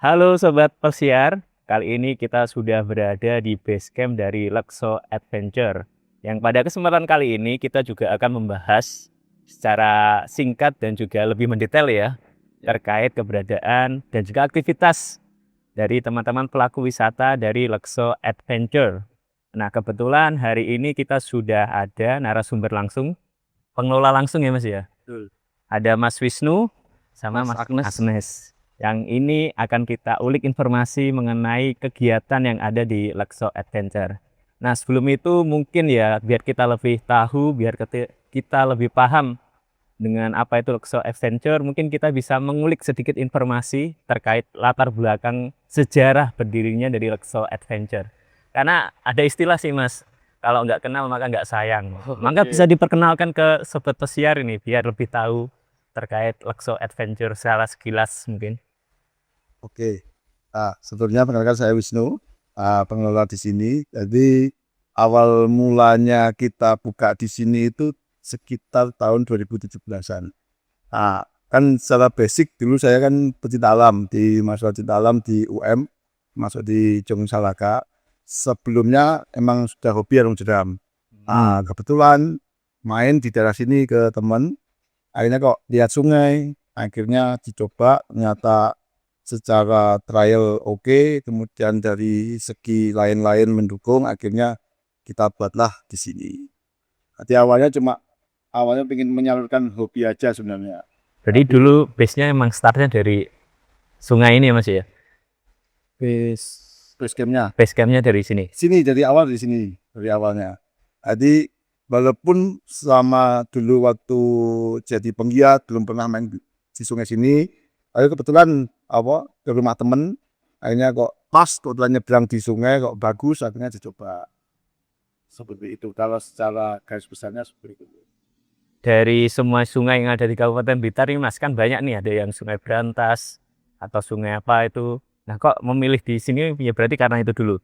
Halo Sobat Persiar, kali ini kita sudah berada di base camp dari Luxo Adventure. Yang pada kesempatan kali ini kita juga akan membahas secara singkat dan juga lebih mendetail ya terkait keberadaan dan juga aktivitas dari teman-teman pelaku wisata dari Luxo Adventure. Nah, kebetulan hari ini kita sudah ada narasumber langsung, pengelola langsung ya Mas ya. Betul. Ada Mas Wisnu sama Mas Mas Agnes. Agnes. Yang ini akan kita ulik informasi mengenai kegiatan yang ada di Luxo Adventure. Nah, sebelum itu mungkin ya biar kita lebih tahu, biar kita lebih paham dengan apa itu Luxo Adventure, mungkin kita bisa mengulik sedikit informasi terkait latar belakang sejarah berdirinya dari Luxo Adventure. Karena ada istilah sih Mas, kalau nggak kenal maka nggak sayang. Maka bisa diperkenalkan ke Sobat Pesiar ini biar lebih tahu terkait Luxo Adventure secara sekilas mungkin. Oke. Sebelumnya perkenalkan saya Wisnu, pengelola di sini. Jadi awal mulanya kita buka di sini itu sekitar tahun 2017-an. Kan secara basic dulu saya kan pecinta alam di mahasiswa cinta alam di UM, masuk di Jong Salaka. Sebelumnya emang sudah hobi arung jeram. Kebetulan main di daerah sini ke teman, akhirnya kok lihat sungai, akhirnya dicoba, ternyata secara trial oke, kemudian dari segi lain-lain mendukung, akhirnya kita buatlah di sini. Jadi awalnya ingin menyalurkan hobi aja sebenarnya. Jadi dulu base-nya emang startnya dari sungai ini ya Mas ya? Base campnya Base camp-nya dari sini? sini dari awalnya. Jadi walaupun selama dulu waktu jadi penggiat belum pernah main di sungai sini, akhirnya kebetulan ke rumah temen, akhirnya kok pas kebetulan nyebrang di sungai kok bagus, akhirnya dicoba seperti itu. Kalau secara garis besarnya seperti itu. Dari semua sungai yang ada di Kabupaten Blitar ini Mas, kan banyak nih, ada yang Sungai Berantas atau sungai apa itu. Nah, kok memilih di sini ya berarti karena itu dulu?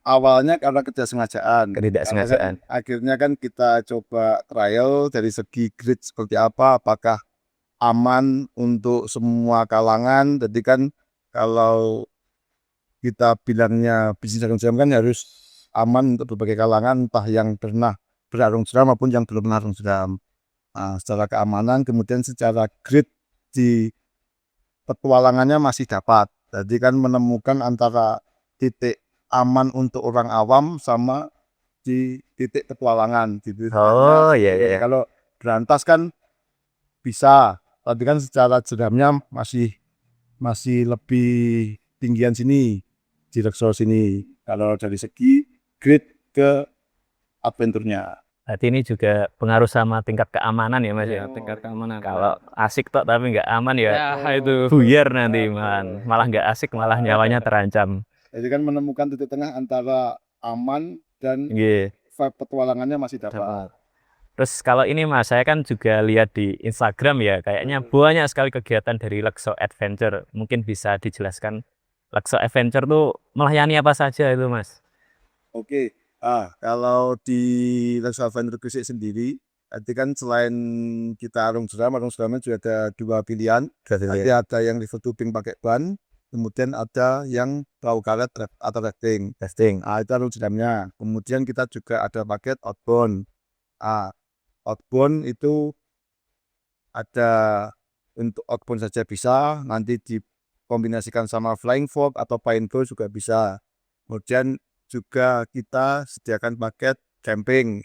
Awalnya karena ketidaksengajaan. Ketidaksengajaan. Akhirnya kan kita coba trial dari segi grid seperti apa, apakah aman untuk semua kalangan. Jadi kan kalau kita bilangnya bisnis arung jeram kan harus aman untuk berbagai kalangan, entah yang pernah berarung jeram maupun yang belum pernah arung jeram. Secara keamanan, kemudian secara grid di petualangannya masih dapat. Jadi kan menemukan antara titik aman untuk orang awam sama di titik petualangan gitu. Oh iya. Kalau berantas kan bisa, tapi kan secara jeramnya masih lebih tinggian sini di Luxor sini. Kalau dari segi grid ke adventure-nya. Berarti ini juga pengaruh sama tingkat keamanan ya Mas ya? Tingkat keamanan. Kalau asik tok tapi nggak aman ya, itu buyar nanti malah nggak asik, malah nyawanya terancam. Jadi kan menemukan titik tengah antara aman dan Iya. vibe petualangannya masih dapat. Terus kalau ini Mas, saya kan juga lihat di Instagram ya, kayaknya banyak sekali kegiatan dari Luxo Adventure. Mungkin bisa dijelaskan Luxo Adventure tuh melayani apa saja itu Mas? Oke. Kalau di Luxor Adventure Gresik sendiri, nanti kan selain kita arung jeramnya juga ada dua pilihan. Nanti ada yang river tubing pakai ban, kemudian ada yang perahu karet atau rafting. Itu arung jeramnya. Kemudian kita juga ada paket outbound. Outbound itu ada untuk outbound saja bisa, nanti dikombinasikan sama flying fox atau paintball juga bisa. Kemudian juga kita sediakan paket camping.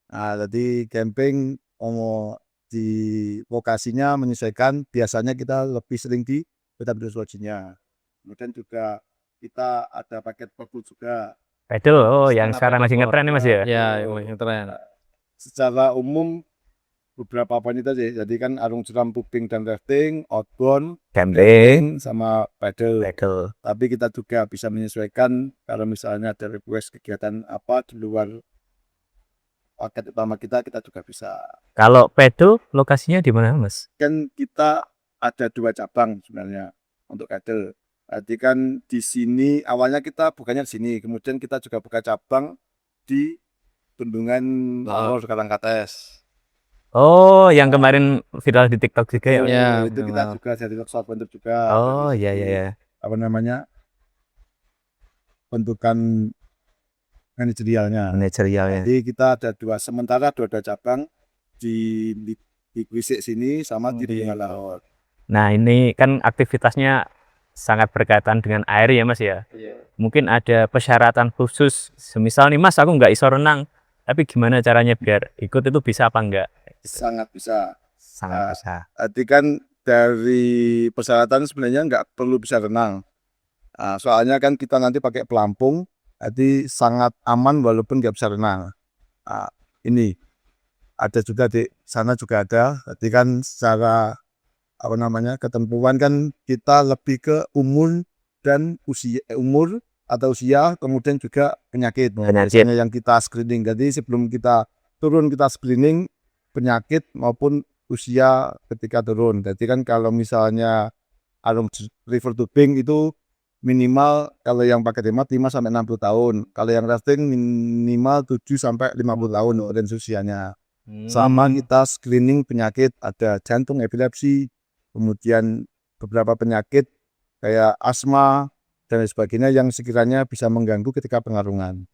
Jadi camping di lokasinya menyesuaikan, biasanya kita lebih sering di Beta-Beta Lodge-nya. Kemudian juga kita ada paket pedal juga. Pedal, yang sekarang masih ngetren nih Mas ya? Ya, yang tren. Secara umum beberapa poin itu aja. Jadi kan arung jeram, tubing dan rafting, outbound, Camping, sama paddle. pedal. Tapi kita juga bisa menyesuaikan kalau misalnya ada request kegiatan apa di luar paket utama kita juga bisa. Kalau pedal, lokasinya di mana Mas? Kan kita ada dua cabang sebenarnya untuk paddle. Jadi kan di sini awalnya kita bukannya di sini, kemudian kita juga buka cabang di Bendungan Alor sekarang Kates. Oh, yang kemarin viral di TikTok juga ya? Ya, Itu kita juga jadi Luxor Adventure juga. Oh iya. apa namanya bentukan manajerialnya. Manajerialnya. Jadi kita ada sementara dua cabang di Gresik sini sama di Lahore. Nah, ini kan aktivitasnya sangat berkaitan dengan air ya Mas ya. Mungkin ada persyaratan khusus, semisal nih Mas aku nggak iso renang, tapi gimana caranya biar ikut itu bisa apa enggak? Sangat bisa. Sangat bisa. Jadi kan dari persyaratan sebenarnya nggak perlu bisa renang. Soalnya kan kita nanti pakai pelampung, jadi sangat aman walaupun nggak bisa renang. Ini ada juga di sana juga ada. Jadi kan secara apa namanya ketentuan kan kita lebih ke umur dan umur atau usia, kemudian juga penyakit. Biasanya yang kita screening. Jadi sebelum kita turun kita screening penyakit maupun usia ketika turun. Jadi kan kalau misalnya arung river tubing itu minimal kalau yang pakai hemat 5 sampai 60 tahun. Kalau yang rafting minimal 7 sampai 50 tahun range usianya. Sama kita screening penyakit, ada jantung, epilepsi, kemudian beberapa penyakit kayak asma dan sebagainya yang sekiranya bisa mengganggu ketika pengarungan.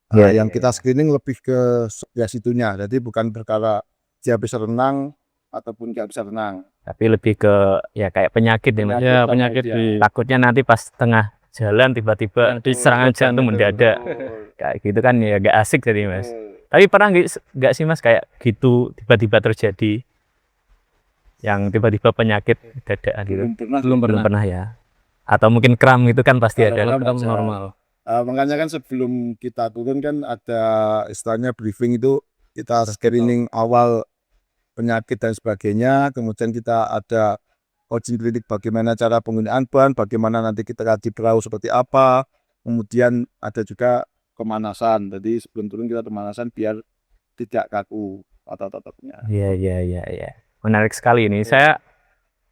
Yang kita screening lebih ke situnya, jadi bukan perkara dia bisa renang ataupun nggak bisa renang. Tapi lebih ke ya kayak penyakit ya Mas. Ya, penyakit Takutnya nanti pas tengah jalan tiba-tiba serangan jantung mendadak. Kayak gitu kan ya gak asik jadi Mas. Tapi pernah nggak sih Mas kayak gitu tiba-tiba terjadi yang tiba-tiba penyakit dadakan gitu? belum Belum pernah. pernah ya. Atau mungkin kram itu kan pasti ada. Kalau Kram baca, normal. makanya kan sebelum kita turun kan ada istilahnya briefing itu kita screening awal penyakit dan sebagainya, kemudian kita ada uji klinik bagaimana cara penggunaan ban, bagaimana nanti kita di perahu seperti apa, kemudian ada juga pemanasan. Jadi sebelum turun kita pemanasan biar tidak kaku otot-ototnya. Iya. Menarik sekali ini. Saya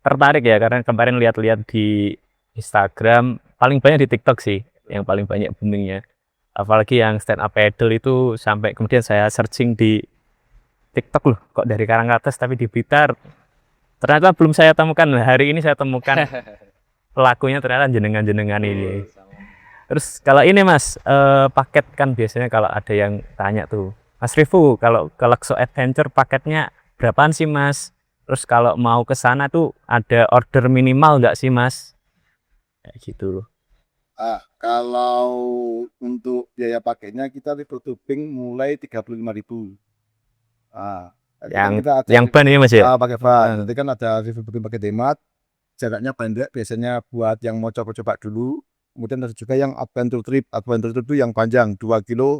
tertarik ya karena kemarin lihat-lihat di Instagram, paling banyak di TikTok sih yang paling banyak boomingnya. Apalagi yang stand up paddle itu sampai kemudian saya searching di TikTok loh, kok dari Karangkates tapi di Blitar. Ternyata belum saya temukan. Hari ini saya temukan pelakunya ternyata jenengan-jenengan ini. Terus kalau ini Mas, paket kan biasanya kalau ada yang tanya tuh, Mas Rifu, kalau ke Lakso Adventure paketnya berapaan sih Mas? Terus kalau mau ke sana tuh ada order minimal nggak sih Mas? Kayak gitu loh. Kalau untuk biaya paketnya kita river tubing mulai 35.000. Yang ban ini Mas ya? Pakai ban. Nanti kan ada river tubing pakai hemat, jaraknya pendek, biasanya buat yang mau coba-coba dulu. Kemudian ada juga yang adventure trip. Adventure trip itu yang panjang 2 kilo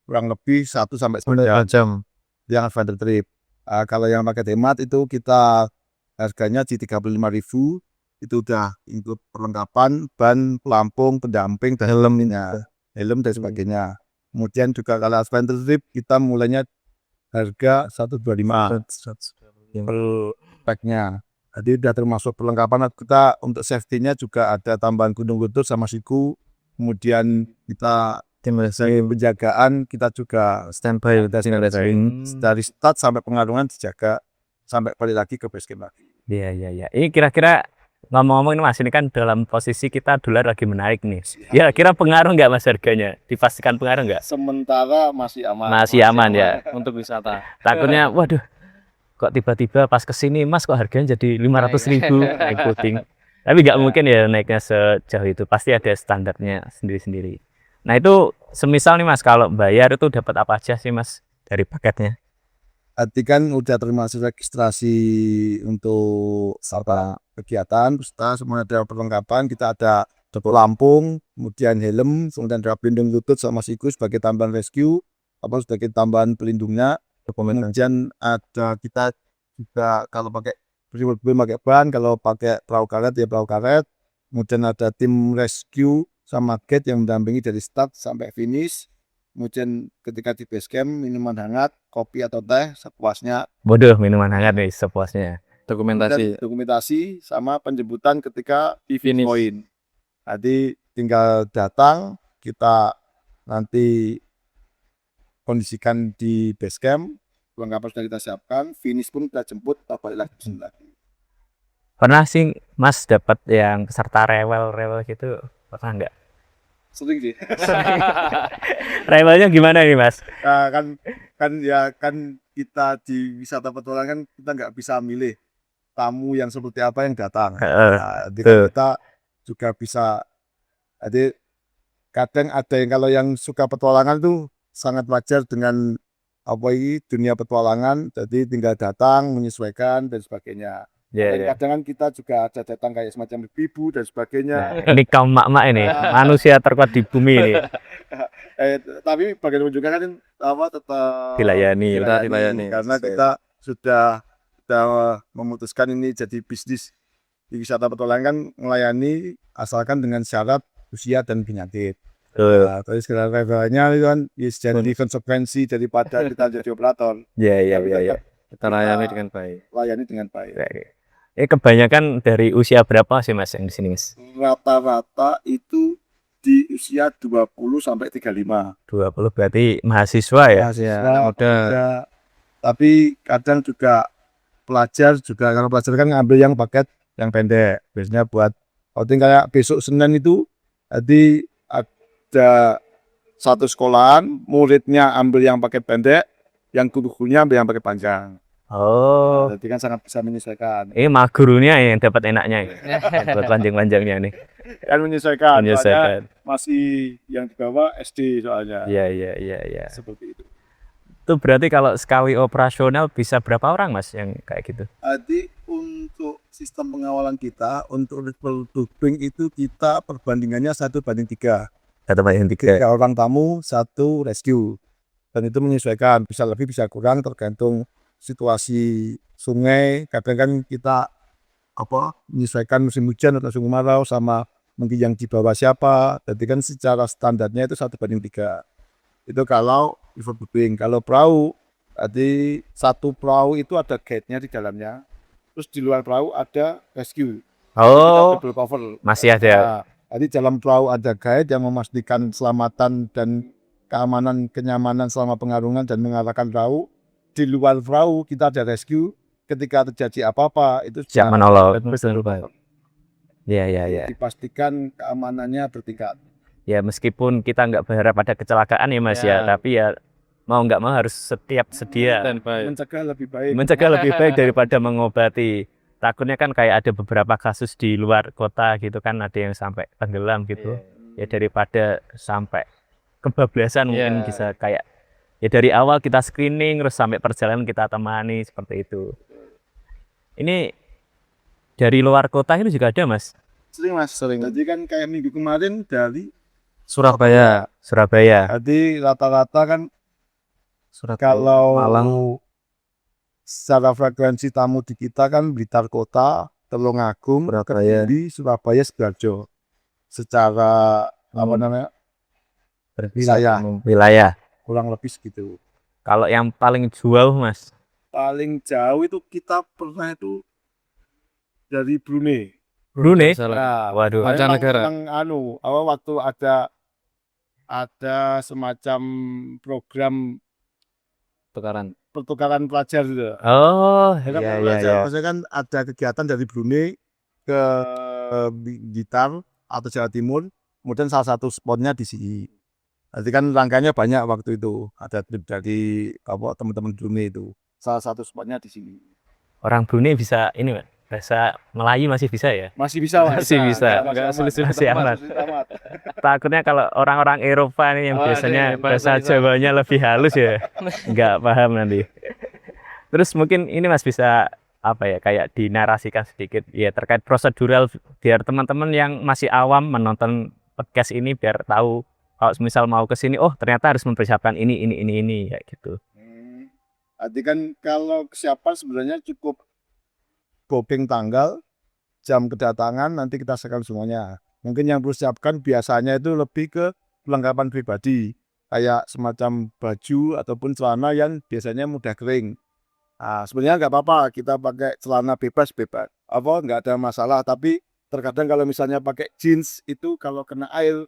kurang lebih 1 sampai 2 jam. Yang adventure trip. Kalau yang pakai hemat itu kita harganya di 35.000. Itu udah include perlengkapan, ban, pelampung, pendamping, dan helm dan sebagainya. Kemudian juga kalau adventure trip kita mulainya harga 125 per packnya. Jadi udah termasuk perlengkapan kita untuk safety-nya juga ada tambahan gunung lutut sama siku. Kemudian kita dari penjagaan kita juga standby dari start sampai pengarungan dijaga sampai balik lagi ke base camp lagi. Iya. Ini kira-kira ngomong-ngomong ini Mas, ini kan dalam posisi kita dolar lagi menarik nih. Ya kira pengaruh nggak Mas harganya? Dipastikan pengaruh nggak? Sementara masih aman. Masih aman ya. Untuk wisata. Takutnya, waduh, kok tiba-tiba pas kesini Mas kok harganya jadi 500.000 naik puting. Tapi nggak mungkin ya naiknya sejauh itu. Pasti ada standarnya sendiri-sendiri. Nah itu semisal nih Mas kalau bayar itu dapat apa aja sih Mas dari paketnya? Arti kan udah termasuk registrasi untuk kegiatan, peserta semua ada perlengkapan. Kita ada pelampung, kemudian helm, kemudian ada pelindung lutut sama siku sebagai tambahan rescue, sebagai tambahan pelindungnya. Kemudian ada kita juga kalau pakai pakai ban, kalau pakai perahu karet ya perahu karet. Kemudian ada tim rescue sama guide yang mendampingi dari start sampai finish. Kemudian ketika di base camp minuman hangat, kopi atau teh sepuasnya. Bodoh minuman hangat nih sepuasnya. Dokumentasi sama penjemputan ketika di finish point. Jadi tinggal datang, kita nanti kondisikan di base camp, perlengkapan sudah kita siapkan, finish pun kita jemput, kita balik lagi. Pernah sih Mas dapat yang peserta rewel gitu, pernah nggak? Sering sih. Rewelnya gimana nih Mas? Nah, kan kita di wisata petualangan kita nggak bisa milih tamu yang seperti apa yang datang. Heeh, Nah, jadi kan tuh. kita juga bisa. Jadi kadang ada yang kalau yang suka petualangan tuh sangat wajar dengan apa ini dunia petualangan. Jadi tinggal datang menyesuaikan dan sebagainya. Ya, Dan ya. kadang kan kita juga ada datang kayak semacam ibu dan sebagainya. Nah, ini kaum mak-mak ini, manusia terkuat di bumi ini. Tapi bagaimana juga kan apa tetap Dilayani. Dilayani. karena kita sudah memutuskan ini jadi bisnis di wisata petualangan kan melayani asalkan dengan syarat usia dan penyakit. Tuh. Nah, terus segala levelnya itu kan jadi konsekuensi daripada kita jadi operator. Ya, ya, Tapi ya, ya. tetap Kita layani dengan baik. layani dengan baik. Ini kebanyakan dari usia berapa sih Mas yang di sini Mas? Rata-rata itu di usia 20 sampai 35. 20 berarti mahasiswa ya? Mahasiswa, muda. muda. Tapi kadang juga pelajar juga, kalau pelajar kan ngambil yang paket yang pendek. Biasanya buat outing kayak besok Senin itu, jadi ada satu sekolahan, muridnya ambil yang paket pendek, yang gurunya ambil yang paket panjang. Oh, Jadi kan sangat bisa menyesuaikan. ini malah gurunya yang dapat enaknya. Buat panjang-panjangnya nih. Kan menyesuaikan, soalnya Menyesuaikan. masih yang di bawah SD soalnya. Iya, iya, iya, iya. Seperti itu. Itu berarti kalau sekali operasional bisa berapa orang Mas yang kayak gitu? Jadi untuk sistem pengawalan kita, untuk level tubing itu kita perbandingannya 1:3. Satu banding 3. 3 orang tamu, 1 rescue. Dan itu menyesuaikan, bisa lebih bisa kurang tergantung situasi sungai. Kadang kan kita menyesuaikan musim hujan atau musim kemarau sama mungkin yang di bawah siapa. Jadi kan secara standarnya itu 1:3. Itu kalau river tubing. Kalau perahu, jadi satu perahu itu ada guide-nya di dalamnya. Terus di luar perahu ada rescue. Oh, Kita double cover. masih ada. Nah, jadi dalam perahu ada guide yang memastikan keselamatan dan keamanan, kenyamanan selama pengarungan dan mengarahkan perahu. Di luar perahu kita ada rescue. Ketika terjadi apa-apa itu Siap sudah menolong. double cover. Iya, iya, iya. Dipastikan keamanannya bertingkat. Ya meskipun kita nggak berharap ada kecelakaan ya Mas ya, Ya. tapi ya mau nggak mau harus setiap sedia. Dan baik. Mencegah lebih baik. Mencegah lebih baik daripada mengobati. Takutnya kan kayak ada beberapa kasus di luar kota gitu kan, ada yang sampai tenggelam gitu. Ya daripada sampai kebablasan mungkin Iya. bisa kayak ya dari awal kita screening terus sampai perjalanan kita temani seperti itu. Ini dari luar kota itu juga ada Mas. Sering mas. Sering. Jadi kan kayak minggu kemarin dari Surabaya. Surabaya. jadi rata-rata kan Surabaya. kalau Malang. secara frekuensi tamu di kita kan Blitar Kota, Tulungagung, Surabaya. Kediri, Surabaya, Sidoarjo. Secara apa namanya wilayah Wilayah. kurang lebih segitu. Kalau yang paling jauh Mas, Paling jauh itu kita pernah itu dari Brunei. Brunei. Salah. Waduh. Mancanegara. Waktu ada semacam program Tukaran. pertukaran pelajar gitu. Oh, Ya kan, iya, iya, pelajar. iya. Maksudnya kan ada kegiatan dari Brunei ke Blitar atau Jawa Timur, kemudian salah satu spotnya di sini. Jadi kan rangkanya banyak waktu itu, ada trip dari teman-teman Brunei itu. Salah satu spotnya di sini. Orang Brunei bisa ini Mas, bahasa Melayu masih bisa ya? Masih bisa, Mas. Masih bisa. Nggak sulit-sulit Masih aman. Takutnya kalau orang-orang Eropa nih yang Oh, biasanya ada, bahasa bahasa Jawanya lebih halus ya, nggak paham nanti. Terus mungkin ini Mas bisa apa ya kayak dinarasikan sedikit ya terkait prosedural biar teman-teman yang masih awam menonton podcast ini biar tahu kalau misal mau ke sini oh ternyata harus mempersiapkan ini ya gitu. Jadi kan kalau kesiapan sebenarnya cukup booking tanggal, jam kedatangan, nanti kita sekarang semuanya. Mungkin yang perlu siapkan biasanya itu lebih ke perlengkapan pribadi, kayak semacam baju ataupun celana yang biasanya mudah kering. Nah, sebenarnya nggak apa-apa kita pakai celana bebas, nggak ada masalah. Tapi terkadang kalau misalnya pakai jeans itu kalau kena air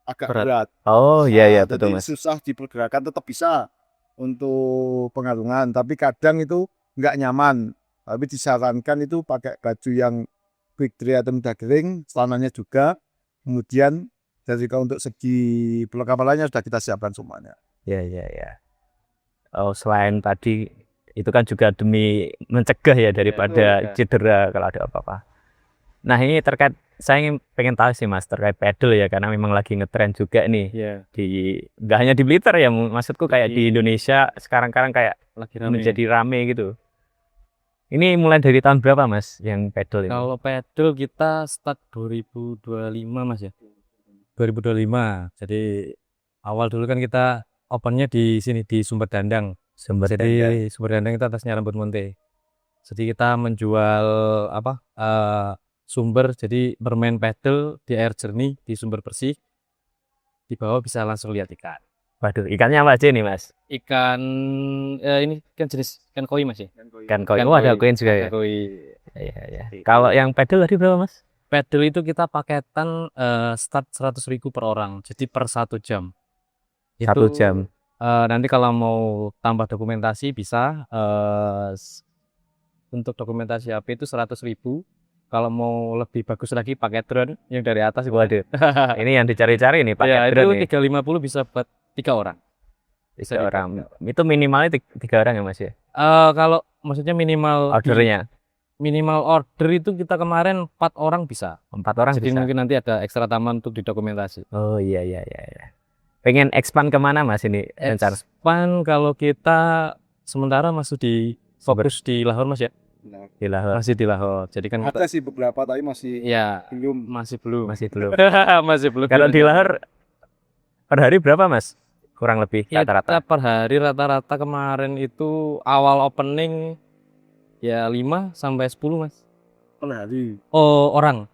agak berat. Oh iya iya betul Jadi Mas. susah dipergerakan, tetap bisa untuk pengarungan, tapi kadang itu nggak nyaman. Tapi disarankan itu pakai baju yang quick dry item sudah kering, celananya juga. Kemudian dari untuk segi perlengkapan lainnya sudah kita siapkan semuanya. Ya, ya, ya. Oh, selain tadi itu kan juga demi mencegah ya daripada cedera kalau ada apa-apa. Nah, ini terkait saya pengen tahu sih Mas terkait pedal ya karena memang lagi ngetren juga nih Iya, di nggak hanya di Blitar ya, maksudku kayak di Indonesia sekarang kayak lagi rame. menjadi rame gitu. Ini mulai dari tahun berapa Mas yang pedal ini? Kalau pedal kita start 2025 Mas ya. 2025. Jadi awal dulu kan kita opennya di sini di Sumber Dandang. Sumber Jadi Dandang. Sumber Dandang itu atasnya Rambut Monte. Jadi kita menjual apa? Sumber, jadi bermain pedal di air jernih, di sumber bersih. Di bawah bisa langsung lihat ikan. Waduh, ikannya apa aja nih Mas? Ikan ini kan jenis ikan koi Mas ya. Ikan koi. Ikan Oh, ada koi. koin juga ya. Ada koi. Iya, iya. Kalau yang pedal tadi berapa Mas? Pedal itu kita paketan start 100.000 per orang. Jadi per 1 jam. 1 jam. Nanti kalau mau tambah dokumentasi bisa untuk dokumentasi HP itu 100.000. Kalau mau lebih bagus lagi pakai drone yang dari atas. Waduh. Ini yang dicari-cari nih pakai Ya, drone itu nih. 350 bisa buat 3 orang. 3 orang. Itu minimalnya 3 orang ya Mas ya? Kalau maksudnya minimal Ordernya order itu kita kemarin 4 orang bisa. 4 orang Jadi bisa. mungkin nanti ada ekstra tambahan untuk didokumentasi. Oh iya, iya, iya, iya. Pengen expand kemana Mas ini rencana? Expand kalau kita sementara masih di fokus di Lahore Mas ya. Di Lahore. Masih di Lahore. Jadi kan Ada sih beberapa tapi masih ya belum. masih belum. Masih belum. Masih belum. Kalau di Lahore per hari berapa Mas? Kurang lebih rata-rata. Kita per hari rata-rata kemarin itu awal opening ya 5 sampai 10 Mas. Per hari. Oh, orang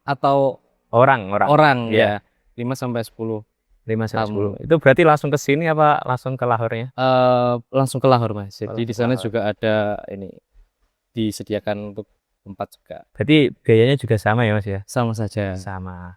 atau Orang. ya. 5 sampai 10. 5 sampai 10. Itu berarti langsung ke sini apa langsung ke Lahore-nya? Langsung ke Lahore Mas. Jadi Langsung di ke sana Lahore. juga ada ini disediakan untuk tempat juga. Berarti biayanya juga sama ya Mas ya? Sama saja. Sama.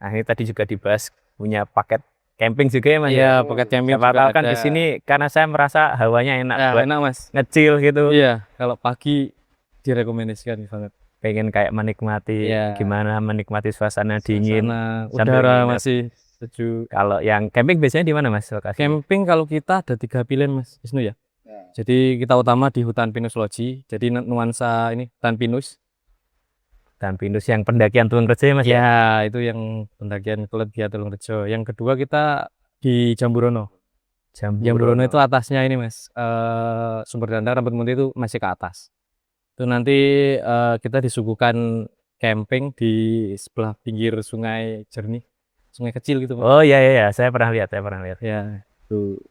Nah, ini tadi juga dibahas punya paket camping juga ya Mas Iya, ya? paket camping Siapa juga tahu kan ada. di sini karena saya merasa hawanya enak Ya, buat enak Mas. ngecil gitu. Iya, kalau pagi direkomendasikan banget. Pengen kayak menikmati Iya. gimana menikmati suasana dingin. Suasana sambil udara nginep. masih sejuk. Kalau yang camping biasanya di mana Mas lokasinya? Camping kalau kita ada 3 pilihan Mas Isnu ya. Jadi kita utama di hutan pinus loji. Jadi nuansa ini hutan pinus. Dan pinus yang pendakian Tulung Rejo ya Mas? Ya, itu yang pendakian Kulit Via Tulung Rejo. Yang kedua kita di Jamburono. Jamburono itu atasnya ini Mas. Sumber Dandang Rambut Munti itu masih ke atas. Itu nanti kita disuguhkan camping di sebelah pinggir sungai jernih. Sungai kecil gitu Mas. Oh iya, iya, saya pernah lihat. Ya, itu.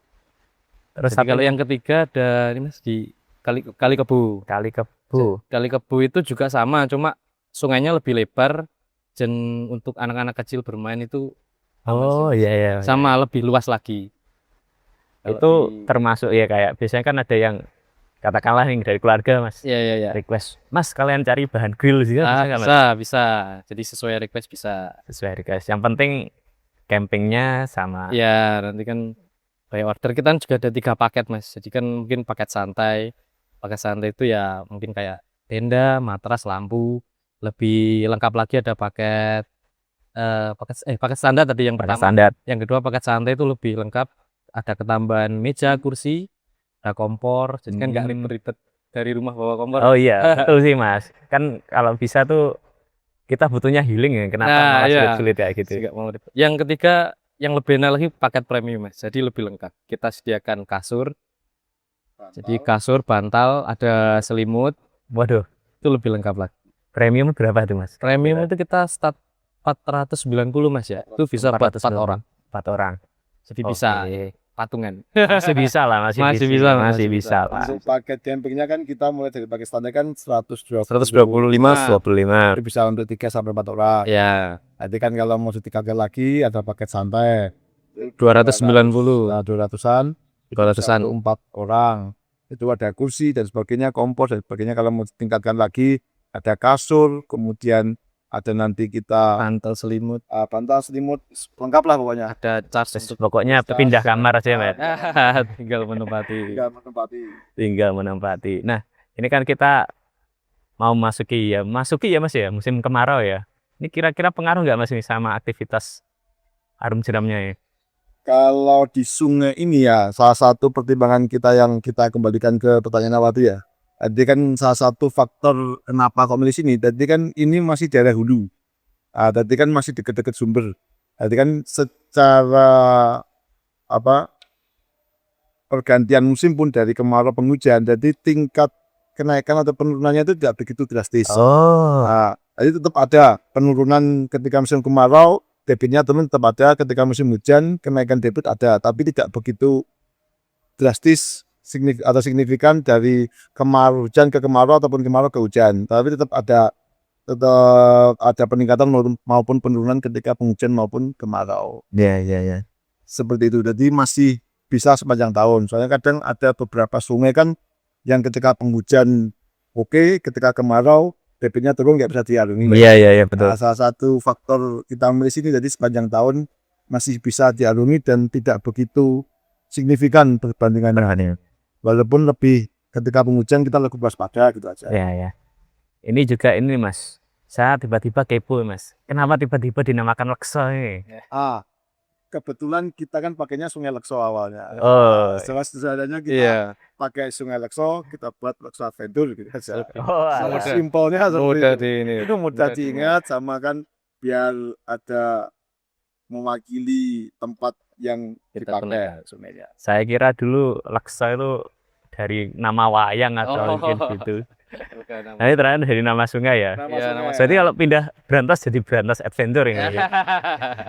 Terus Jadi kalau yang ketiga ada ini Mas di Kali Kebu. Kali Kebu. Kali Kebu itu juga sama, cuma sungainya lebih lebar dan untuk anak-anak kecil bermain itu Oh iya, iya. sama lebih luas lagi. Itu termasuk ya kayak biasanya kan ada yang katakanlah nih dari keluarga Mas Iya. request, Mas kalian cari bahan grill sih bisa nggak, Mas? Bisa. Jadi sesuai request bisa. Sesuai request. Yang penting campingnya sama. Ya, nanti kan by order kita kan juga ada 3 paket Mas. Jadi kan mungkin paket santai. Paket santai itu ya mungkin kayak tenda, matras, lampu. Lebih lengkap lagi ada paket paket standar tadi yang Paket pertama. standar. Yang kedua paket santai itu lebih lengkap. Ada ketambahan meja, kursi, ada kompor. Jadi kan nggak ribet-ribet dari rumah bawa kompor. Oh iya, betul sih Mas. Kan kalau bisa tuh kita butuhnya healing ya. Kenapa Nah, malah iya. sulit-sulit kayak gitu? Nggak mau ribet. Yang ketiga yang lebih enak lagi paket premium Mas. Jadi lebih lengkap. Kita sediakan kasur. Jadi kasur, bantal, ada selimut. Waduh, Itu lebih lengkap lagi. premium berapa tuh Mas? Premium itu kita start 490 Mas ya. Itu bisa buat 4 orang. 4 orang. Jadi bisa Oke. patungan. Masih bisa lah, masih bisa lah. Untuk paket campingnya kan kita mulai dari paket standar kan 125. 125. Itu bisa untuk 3 sampai 4 orang. Ya, Nanti kan kalau mau ditingkatkan lagi ada paket santai. 290. Nah, 200-an. 200-an. Untuk 4 orang. Itu ada kursi dan sebagainya, kompor dan sebagainya. Kalau mau ditingkatkan lagi ada kasur, kemudian ada nanti kita Bantal selimut. bantal selimut, lengkap lah pokoknya. Ada charge untuk Pokoknya pindah kamar aja, Mas. tinggal menempati. Tinggal menempati. Tinggal menempati. Nah, ini kan kita mau masuki ya Mas ya musim kemarau ya. Ini kira-kira pengaruh nggak Mas ini sama aktivitas arum jeramnya ya? Kalau di sungai ini ya, salah satu pertimbangan kita yang kita kembalikan ke pertanyaan awal itu ya. Tadi kan salah satu faktor kenapa kok milih sini, tadi kan ini masih daerah hulu. Tadi kan masih dekat-dekat sumber. Tadi kan secara apa pergantian musim pun dari kemarau penghujan, jadi tingkat kenaikan atau penurunannya itu tidak begitu drastis. Oh. Jadi tetap ada penurunan ketika musim kemarau, debitnya turun tetap ada, ketika musim hujan kenaikan debit ada, tapi tidak begitu drastis atau signifikan dari kemarau hujan ke kemarau ataupun kemarau ke hujan, tapi tetap ada peningkatan maupun penurunan ketika penghujan maupun kemarau. Iya. Seperti itu, jadi masih bisa sepanjang tahun. Soalnya kadang ada beberapa sungai kan yang ketika penghujan oke, ketika kemarau debitnya turun nggak bisa dialiri. Iya betul. Salah satu faktor kita memilih sini jadi sepanjang tahun masih bisa dialiri dan tidak begitu signifikan perbandingannya. Walaupun lebih ketika penghujan kita lebih waspada gitu aja. Iya. Ini juga ini Mas. Saya tiba-tiba kepo Mas. Kenapa tiba-tiba dinamakan Lekso ini? Kebetulan kita kan pakainya Sungai Lekso awalnya. Oh. Sebenarnya kita pakai Sungai Lekso, kita buat Lekso Adventure gitu aja. Oh, Simpelnya seperti ini. itu mudah diingat, sama kan biar ada mewakili tempat yang dipakai sungainya. saya kira dulu Lekso itu dari nama wayang atau mungkin gitu. Nah, ini ternyata dari nama sungai ya. Nama Jadi kalau pindah Brantas jadi Brantas Adventure ini.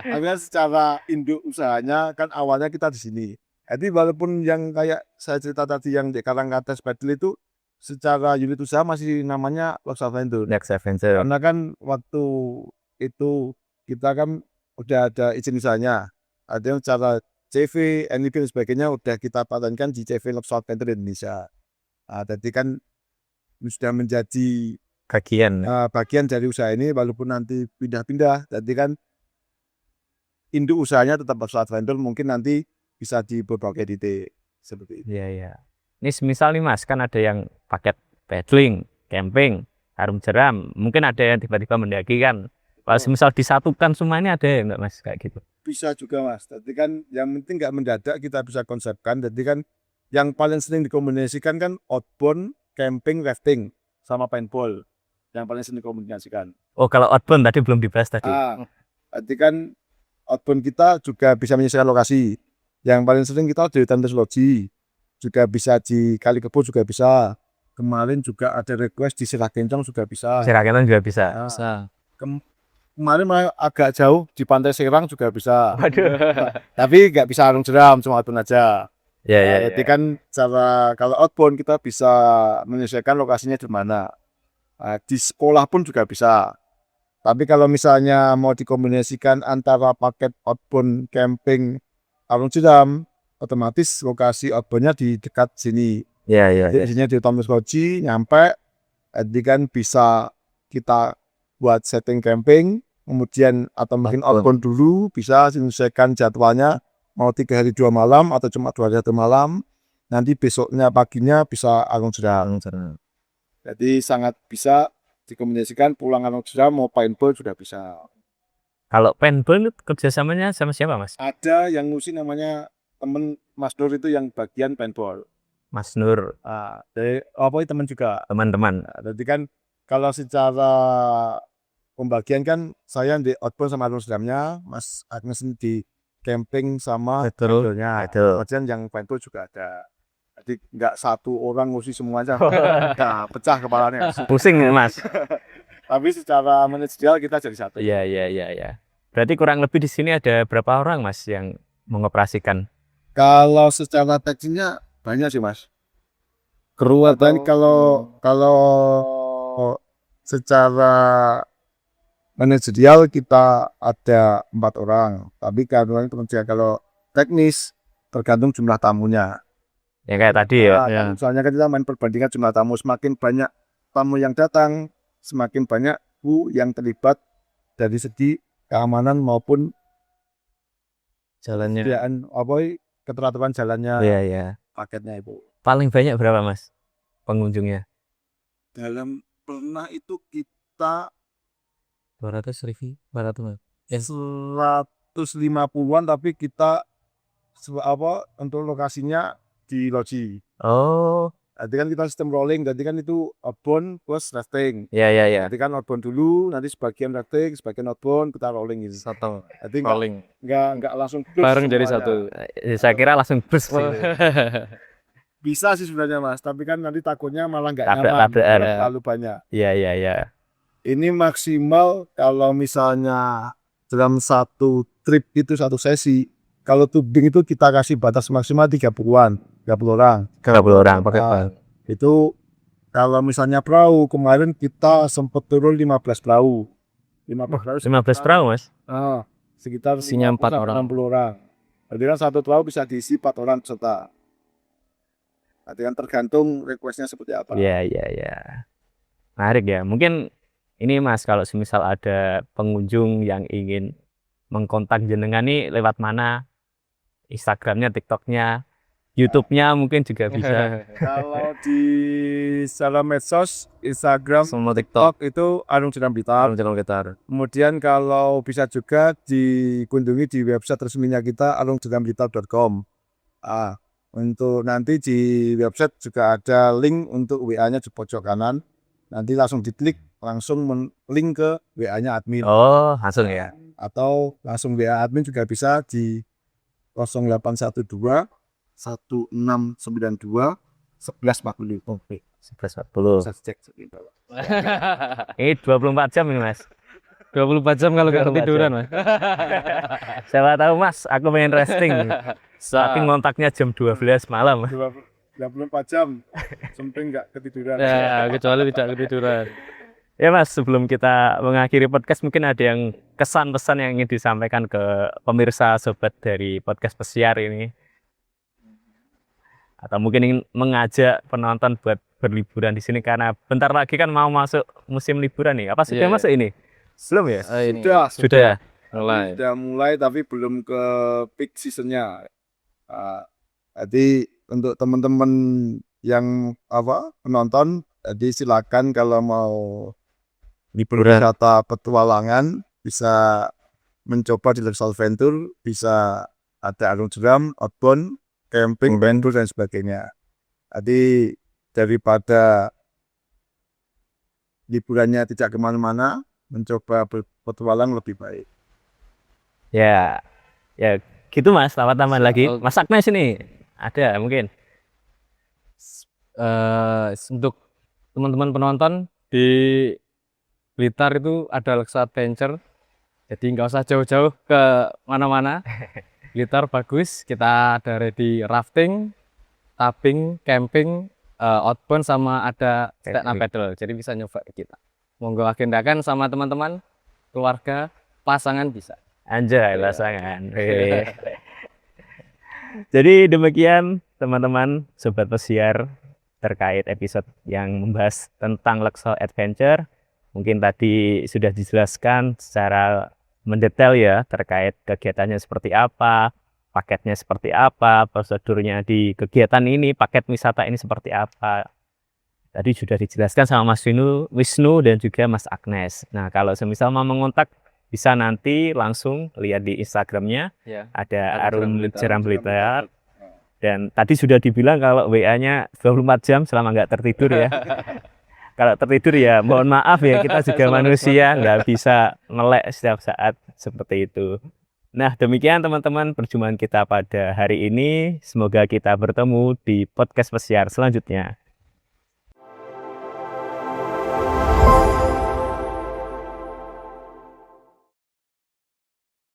Karena secara induk usahanya kan awalnya kita di sini. Jadi walaupun yang kayak saya cerita tadi yang di Karangkates Pedal itu secara unit usaha masih namanya Lekso Adventure. Next Adventure. Karena kan waktu itu kita kan udah ada izin usahanya. Ada yang secara CV, NIP dan sebagainya udah kita patenkan di CV Lekso Adventure Indonesia. Jadi kan sudah menjadi bagian dari usaha ini, walaupun nanti pindah-pindah. Jadi kan induk usahanya tetap Lekso Adventure, mungkin nanti bisa di berbagai titik seperti itu. Iya. Ini semisal nih Mas, kan ada yang paket paddling, camping, arum jeram, mungkin ada yang tiba-tiba mendaki kan. Kalau semisal disatukan semua ini ada ya enggak Mas kayak gitu? Bisa juga Mas. Jadi kan yang penting nggak mendadak, kita bisa konsepkan. Jadi kan yang paling sering dikombinasikan kan outbound, camping, rafting, sama paintball. Yang paling sering dikombinasikan. Oh, kalau outbound tadi belum dibahas tadi. Berarti kan outbound kita juga bisa menyesuaikan lokasi. Yang paling sering kita di Tandas Loji, juga bisa di Kali Kebo juga bisa. Kemarin juga ada request di Sirakencong juga bisa. Sirakencong juga bisa. Kemarin malah agak jauh di Pantai Serang juga bisa. Waduh. Tapi nggak bisa arum jeram, cuma outbound aja. Iya. Jadi kan kalau outbound kita bisa menyesuaikan lokasinya di mana. Di sekolah pun juga bisa. Tapi kalau misalnya mau dikombinasikan antara paket outbound, camping, arum jeram, otomatis lokasi outboundnya di dekat sini. Iya. Di sini di Tandas Loji nyampe, jadi kan bisa kita buat setting camping, kemudian atau mungkin outbound dulu, bisa menyesuaikan jadwalnya. Mau 3 hari 2 malam atau cuma 2 hari 1 malam, nanti besoknya paginya bisa arum jeram. Jadi sangat bisa dikombinasikan, pulang arum jeram mau paintball sudah bisa. Kalau paintball kerjasamanya sama siapa Mas? Ada yang ngurusin namanya temen Mas Nur itu yang bagian paintball. Mas Nur. Dari teman juga. Teman-teman. Jadi kan kalau secara pembagian kan saya di outbound sama arum jeramnya, Mas Agnes di camping sama paintballnya. Kemudian yang paintball juga ada. Jadi nggak satu orang ngurusi semuanya. Nah, pecah kepalanya. Pusing ya Mas. Tapi secara manajerial kita jadi satu. Iya. Berarti kurang lebih di sini ada berapa orang Mas yang mengoperasikan? Kalau secara teknisnya banyak sih Mas. Kru atau kalau secara manajerial kita ada 4 orang, tapi kalau teknis tergantung jumlah tamunya. Ya kayak tadi ya. Soalnya kan kita main perbandingan jumlah tamu, semakin banyak tamu yang datang, semakin banyak kru yang terlibat dari segi keamanan maupun jalannya. Keteraturan jalannya. Iya. Paketnya itu. Paling banyak berapa Mas pengunjungnya? Dalam pernah itu kita 200.000, 400. Ya. 150-an, tapi kita untuk lokasinya di loji. Oh, Nanti kan kita sistem rolling, jadi kan itu outbound plus rafting. ya ya ya. Jadi kan outbound dulu, nanti sebagian rafting, sebagian outbound kita rolling gitu. Satu Jadi rolling. nggak langsung bus Bareng jadi semuanya. satu. Saya kira langsung bus. Bisa sih sebenarnya Mas, tapi kan nanti takutnya malah nggak nyaman, Tabrak-tabrakan. kalau terlalu banyak. Iya iya iya. Ini maksimal kalau misalnya dalam satu trip itu satu sesi, kalau tubing itu kita kasih batas maksimal 30-an, 30 orang. 30 orang pakai Nah, ban. itu kalau misalnya perahu, kemarin kita sempat turun 15 perahu. 15 perahu 15 perahu, Mas. sekitar Isinya 4 50 orang. 60 orang. Jadi kan satu perahu bisa diisi 4 orang peserta. Nanti kan tergantung requestnya seperti apa. Iya iya iya. Menarik ya. Mungkin ini Mas, kalau semisal ada pengunjung yang ingin mengkontak jenengan nih lewat mana? Instagramnya, TikToknya, YouTube-nya mungkin juga bisa. Kalau di salah medsos, Instagram, Semua TikTok. itu Arung Jeram Blitar. Kemudian kalau bisa juga dikunjungi di website resminya kita arungjeramblitar.com. Untuk nanti di website juga ada link untuk WA-nya di pojok kanan. Nanti langsung diklik, langsung link ke WA-nya admin. Oh, langsung ya. Atau langsung WA admin juga bisa di 0812 1692 1140. Oke, 11.40. Bisa cek segitu. Ini 24 jam ini, Mas. 24 jam kalau nggak 24 ketiduran, jam. Mas. Siapa tahu, Mas, aku pengen resting. Tapi ngontaknya jam 12 malam. 24 jam sampai nggak ketiduran. Ya, kecuali tidak ketiduran. Ya Mas, sebelum kita mengakhiri podcast, mungkin ada yang kesan-pesan yang ingin disampaikan ke pemirsa sobat dari podcast Pesiar ini, atau mungkin ingin mengajak penonton buat berliburan di sini karena bentar lagi kan mau masuk musim liburan nih. Apa sudah Iya. masuk ini? Belum ya? Ini Sudah ya? mulai. Sudah mulai tapi belum ke peak seasonnya. Jadi untuk teman-teman yang penonton, jadi silakan kalau mau Liburan. wisata petualangan bisa mencoba di Lexal Venture, bisa ada Arung Jeram, outbound, camping, tour dan sebagainya. Jadi daripada liburannya tidak kemana-mana, mencoba berpetualang lebih baik. Ya, ya gitu Mas. Selamat tambahan lagi. Mas Agnes ini ada mungkin. Untuk teman-teman penonton di Blitar itu ada Lexo Adventure, jadi nggak usah jauh-jauh ke mana-mana. Blitar bagus, kita ada ready rafting, tubing, camping, outbound, sama ada stand up paddle, jadi bisa nyoba di kita. Monggo agendakan sama teman-teman, keluarga, pasangan bisa. Anjay, pasangan. Jadi demikian teman-teman sobat Pesiar terkait episode yang membahas tentang Lexo Adventure. Mungkin tadi sudah dijelaskan secara mendetail ya terkait kegiatannya seperti apa, paketnya seperti apa, prosedurnya di kegiatan ini, paket wisata ini seperti apa. Tadi sudah dijelaskan sama Mas Wisnu dan juga Mas Agnes. Nah, kalau semisal mau mengontak bisa nanti langsung lihat di Instagramnya, Ya. ada Arung Jeram Blitar. Dan tadi sudah dibilang kalau WA-nya 24 jam selama nggak tertidur ya. Kalau tertidur ya mohon maaf ya, kita juga manusia, nggak bisa melek setiap saat seperti itu. Nah, demikian teman-teman perjumpaan kita pada hari ini. Semoga kita bertemu di podcast Pesiar selanjutnya.